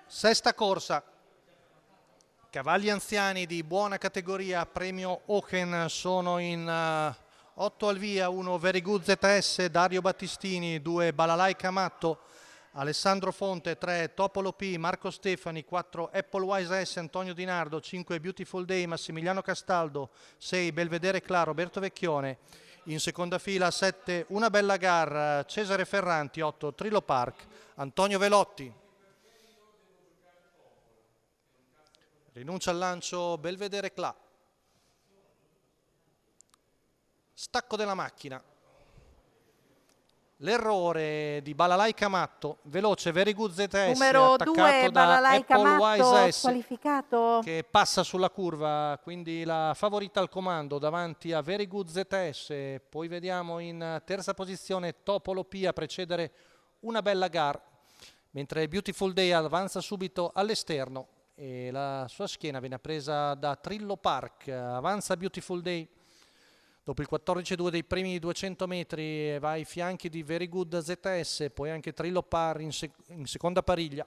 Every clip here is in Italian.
Sesta corsa, cavalli anziani di buona categoria, premio Ochen, sono in 8 al via, 1 Very Good ZS, Dario Battistini, 2 Balalai Camatto, Alessandro Fonte, 3 Topolo P, Marco Stefani, 4 Apple Wise S, Antonio Di Nardo, 5 Beautiful Day, Massimiliano Castaldo, 6 Belvedere Cla, Roberto Vecchione, in seconda fila 7 Una Bella Gar, Cesare Ferranti, 8 Trillo Park, Antonio Velotti. Rinuncia al lancio Belvedere Cla. Stacco della macchina. L'errore di Balalai Camatto, veloce Very Good ZS, numero attaccato 2 da Balalai Apple Camatto, Wise S, squalificato. che passa sulla curva, quindi la favorita al comando davanti a Very Good ZS. Poi vediamo in terza posizione Topolo P a precedere Una Bella Gar, mentre Beautiful Day avanza subito all'esterno e la sua schiena viene presa da Trillo Park. Avanza Beautiful Day dopo il 14-2 dei primi 200 metri, va ai fianchi di Very Good ZS, poi anche Trillo Park in seconda pariglia.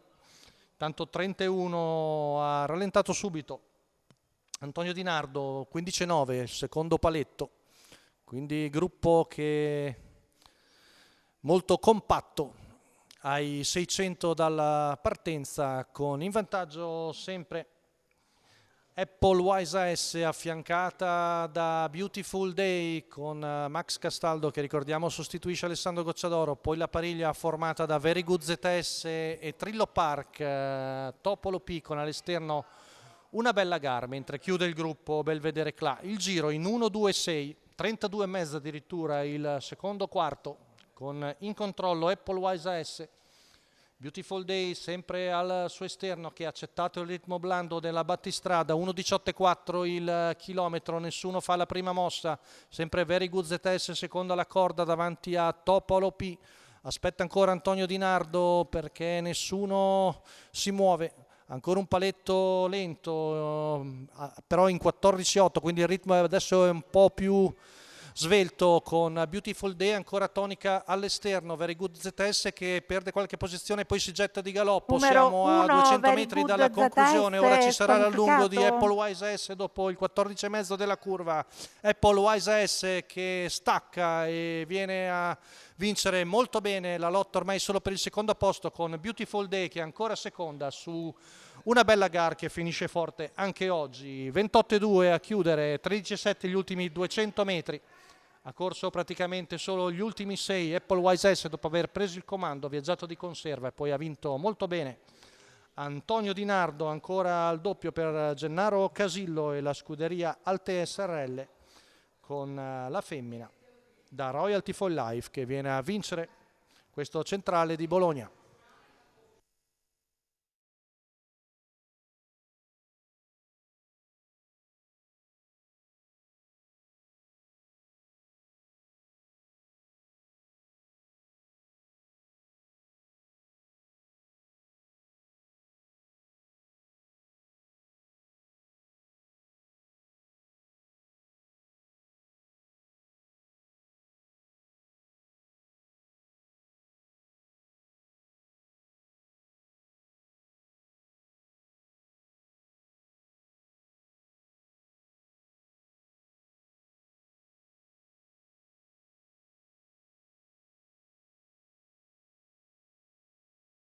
Tanto 31 ha rallentato subito Antonio Di Nardo, 15-9, secondo paletto, quindi gruppo che molto compatto ai 600 dalla partenza, con in vantaggio sempre Apple Wise S, affiancata da Beautiful Day con Max Castaldo, che ricordiamo sostituisce Alessandro Gocciadoro. Poi la pariglia formata da Very Good ZS e Trillo Park, Topolo P con all'esterno Una Bella Gar, mentre chiude il gruppo Belvedere Cla. Il giro in 1-2-6, 32,5 addirittura il secondo quarto, con in controllo Apple Wise S. Beautiful Day sempre al suo esterno, che ha accettato il ritmo blando della battistrada, 1.18,4 il chilometro, nessuno fa la prima mossa, sempre Very Good ZS seconda alla corda davanti a Topolo P. Aspetta ancora Antonio Di Nardo perché nessuno si muove, ancora un paletto lento, però in 14,8, quindi il ritmo adesso è un po' più svelto, con Beautiful Day ancora tonica all'esterno. Very Good ZS che perde qualche posizione, poi si getta di galoppo. Numero Siamo a 1 200 Very metri Good dalla conclusione. Ora ci ZS, sarà l'allungo di squalificato. Apple Wise S dopo il 14,5 della curva. Apple Wise S che stacca e viene a vincere molto bene la lotta ormai solo per il secondo posto, con Beautiful Day che è ancora seconda su Una Bella Gar, che finisce forte anche oggi. 28,2 a chiudere, 13,7 gli ultimi 200 metri. Ha corso praticamente solo gli ultimi 6 Apple Wise S dopo aver preso il comando, ha viaggiato di conserva e poi ha vinto molto bene Antonio Di Nardo. Ancora al doppio per Gennaro Casillo e la scuderia Alte SRL, con la femmina da Royalty for Life che viene a vincere questo centrale di Bologna.